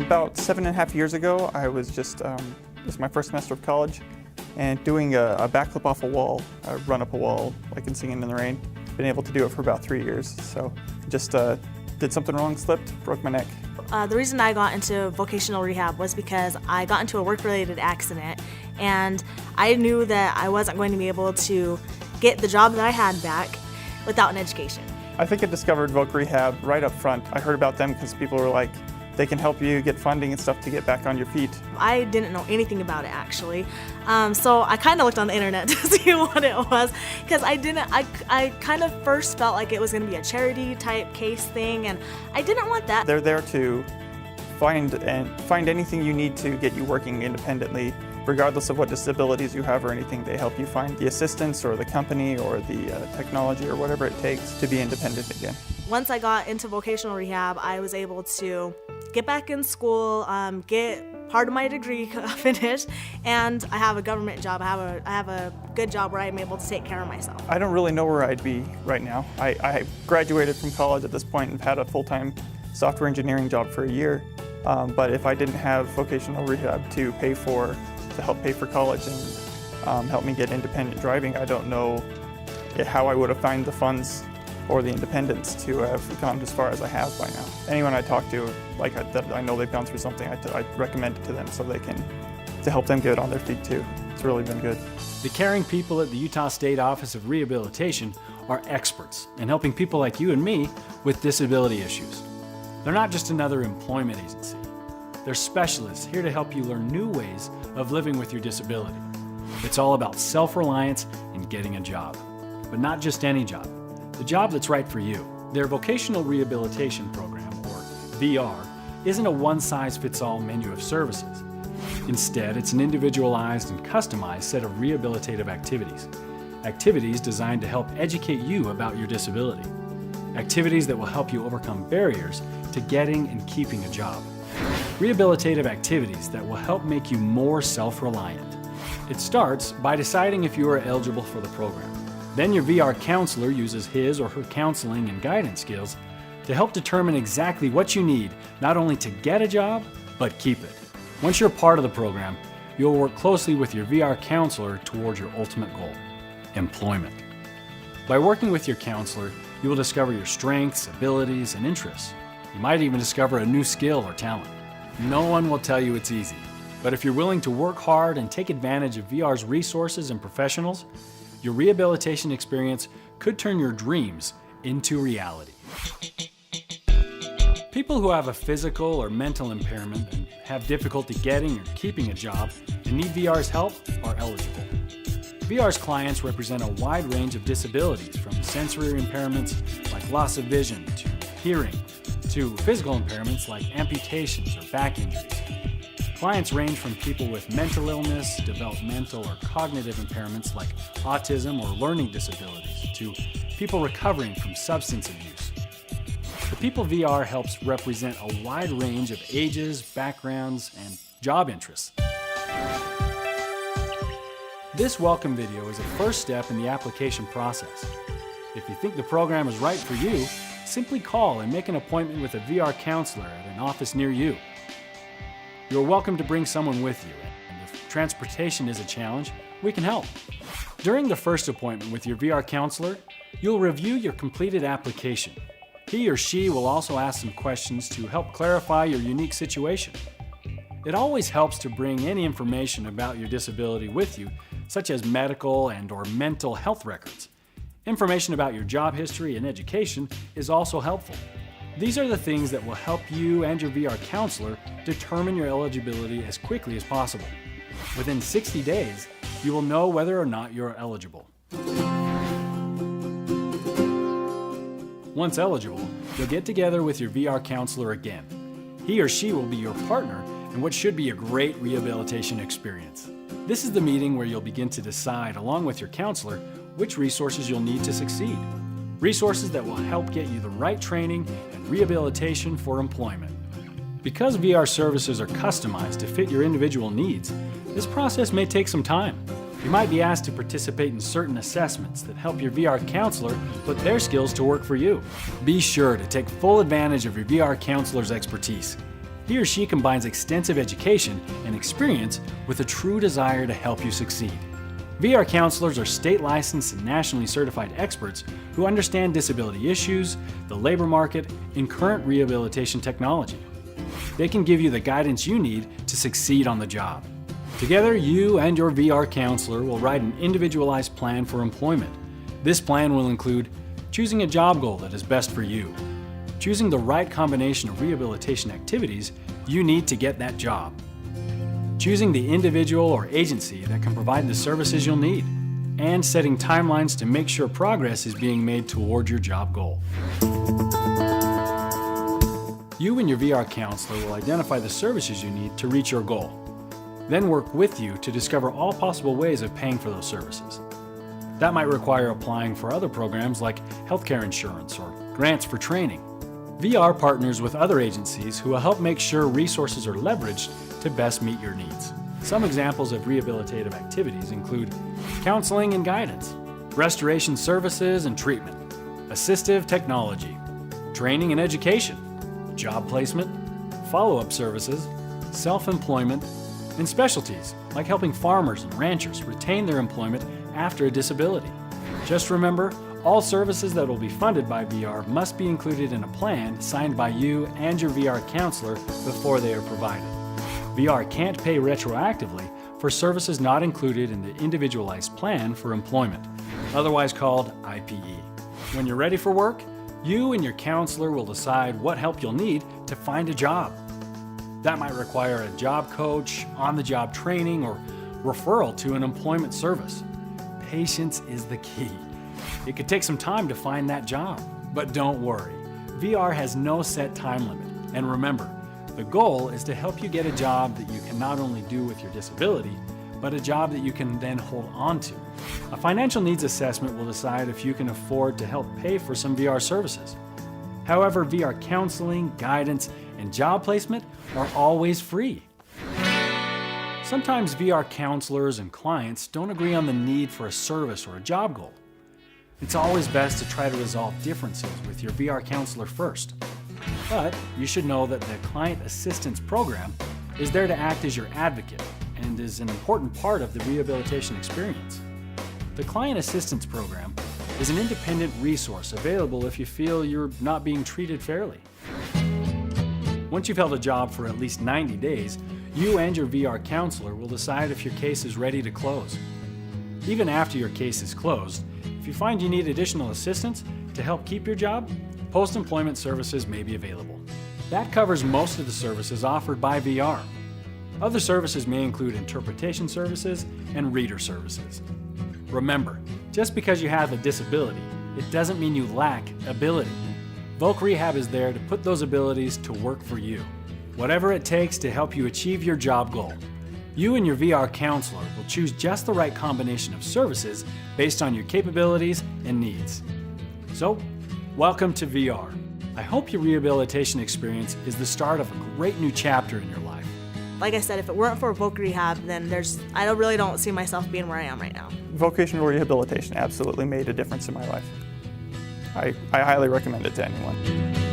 About 7.5 years ago, I was just, it was my first semester of college, and doing a backflip off a wall, a run up a wall, like in Singing in the Rain. Been able to do it for about 3 years, so just did something wrong, slipped, broke my neck. The reason I got into vocational rehab was because I got into a work-related accident, and I knew that I wasn't going to be able to get the job that I had back without an education. I think I discovered Voc Rehab right up front. I heard about them because people were like, they can help you get funding and stuff to get back on your feet. I didn't know anything about it actually, so I kind of looked on the internet to see what it was, because I kind of first felt like it was going to be a charity type case thing, and I didn't want that. They're there to find anything you need to get you working independently, regardless of what disabilities you have or anything. They help you find the assistance or the company or the technology or whatever it takes to be independent again. Once I got into vocational rehab, I was able to get back in school, get part of my degree finished, and I have a government job. I have a good job where I'm able to take care of myself. I don't really know where I'd be right now. I graduated from college at this point and had a full-time software engineering job for a year, but if I didn't have vocational rehab to help pay for college and help me get independent driving, I don't know how I would have found the funds or the independence to have gone as far as I have by now. Anyone I talk to, that I know they've gone through something, I recommend it to them so to help them get on their feet too. It's really been good. The caring people at the Utah State Office of Rehabilitation are experts in helping people like you and me with disability issues. They're not just another employment agency. They're specialists here to help you learn new ways of living with your disability. It's all about self-reliance and getting a job, but not just any job. The job that's right for you. Their Vocational Rehabilitation Program, or VR, isn't a one-size-fits-all menu of services. Instead, it's an individualized and customized set of rehabilitative activities. Activities designed to help educate you about your disability. Activities that will help you overcome barriers to getting and keeping a job. Rehabilitative activities that will help make you more self-reliant. It starts by deciding if you are eligible for the program. Then your VR counselor uses his or her counseling and guidance skills to help determine exactly what you need, not only to get a job, but keep it. Once you're part of the program, you'll work closely with your VR counselor towards your ultimate goal, employment. By working with your counselor, you will discover your strengths, abilities, and interests. You might even discover a new skill or talent. No one will tell you it's easy, but if you're willing to work hard and take advantage of VR's resources and professionals, your rehabilitation experience could turn your dreams into reality. People who have a physical or mental impairment and have difficulty getting or keeping a job and need VR's help are eligible. VR's clients represent a wide range of disabilities, from sensory impairments like loss of vision to hearing, to physical impairments like amputations or back injuries. Clients range from people with mental illness, developmental or cognitive impairments like autism or learning disabilities, to people recovering from substance abuse. The People VR helps represent a wide range of ages, backgrounds, and job interests. This welcome video is a first step in the application process. If you think the program is right for you, simply call and make an appointment with a VR counselor at an office near you. You're welcome to bring someone with you, and if transportation is a challenge, we can help. During the first appointment with your VR counselor, you'll review your completed application. He or she will also ask some questions to help clarify your unique situation. It always helps to bring any information about your disability with you, such as medical and/or mental health records. Information about your job history and education is also helpful. These are the things that will help you and your VR counselor determine your eligibility as quickly as possible. Within 60 days, you will know whether or not you're eligible. Once eligible, you'll get together with your VR counselor again. He or she will be your partner in what should be a great rehabilitation experience. This is the meeting where you'll begin to decide, along with your counselor, which resources you'll need to succeed. Resources that will help get you the right training and rehabilitation for employment. Because VR services are customized to fit your individual needs, this process may take some time. You might be asked to participate in certain assessments that help your VR counselor put their skills to work for you. Be sure to take full advantage of your VR counselor's expertise. He or she combines extensive education and experience with a true desire to help you succeed. VR counselors are state licensed and nationally certified experts who understand disability issues, the labor market, and current rehabilitation technology. They can give you the guidance you need to succeed on the job. Together, you and your VR counselor will write an individualized plan for employment. This plan will include choosing a job goal that is best for you, choosing the right combination of rehabilitation activities you need to get that job, choosing the individual or agency that can provide the services you'll need, and setting timelines to make sure progress is being made toward your job goal. You and your VR counselor will identify the services you need to reach your goal, then work with you to discover all possible ways of paying for those services. That might require applying for other programs like healthcare insurance or grants for training. VR partners with other agencies who will help make sure resources are leveraged to best meet your needs. Some examples of rehabilitative activities include counseling and guidance, restoration services and treatment, assistive technology, training and education, job placement, follow-up services, self-employment, and specialties like helping farmers and ranchers retain their employment after a disability. Just remember, all services that will be funded by VR must be included in a plan signed by you and your VR counselor before they are provided. VR can't pay retroactively for services not included in the Individualized Plan for Employment, otherwise called IPE. When you're ready for work, you and your counselor will decide what help you'll need to find a job. That might require a job coach, on-the-job training, or referral to an employment service. Patience is the key. It could take some time to find that job, but don't worry. VR has no set time limit. And remember, the goal is to help you get a job that you can not only do with your disability, but a job that you can then hold on to. A financial needs assessment will decide if you can afford to help pay for some VR services. However, VR counseling, guidance, and job placement are always free. Sometimes VR counselors and clients don't agree on the need for a service or a job goal. It's always best to try to resolve differences with your VR counselor first. But you should know that the Client Assistance Program is there to act as your advocate and is an important part of the rehabilitation experience. The Client Assistance Program is an independent resource available if you feel you're not being treated fairly. Once you've held a job for at least 90 days, you and your VR counselor will decide if your case is ready to close. Even after your case is closed, if you find you need additional assistance to help keep your job, post-employment services may be available. That covers most of the services offered by VR. Other services may include interpretation services and reader services. Remember, just because you have a disability, it doesn't mean you lack ability. Voc Rehab is there to put those abilities to work for you. Whatever it takes to help you achieve your job goal. You and your VR counselor will choose just the right combination of services based on your capabilities and needs. So, welcome to VR. I hope your rehabilitation experience is the start of a great new chapter in your life. Like I said, if it weren't for Voc Rehab, then I really don't see myself being where I am right now. Vocational rehabilitation absolutely made a difference in my life. I highly recommend it to anyone.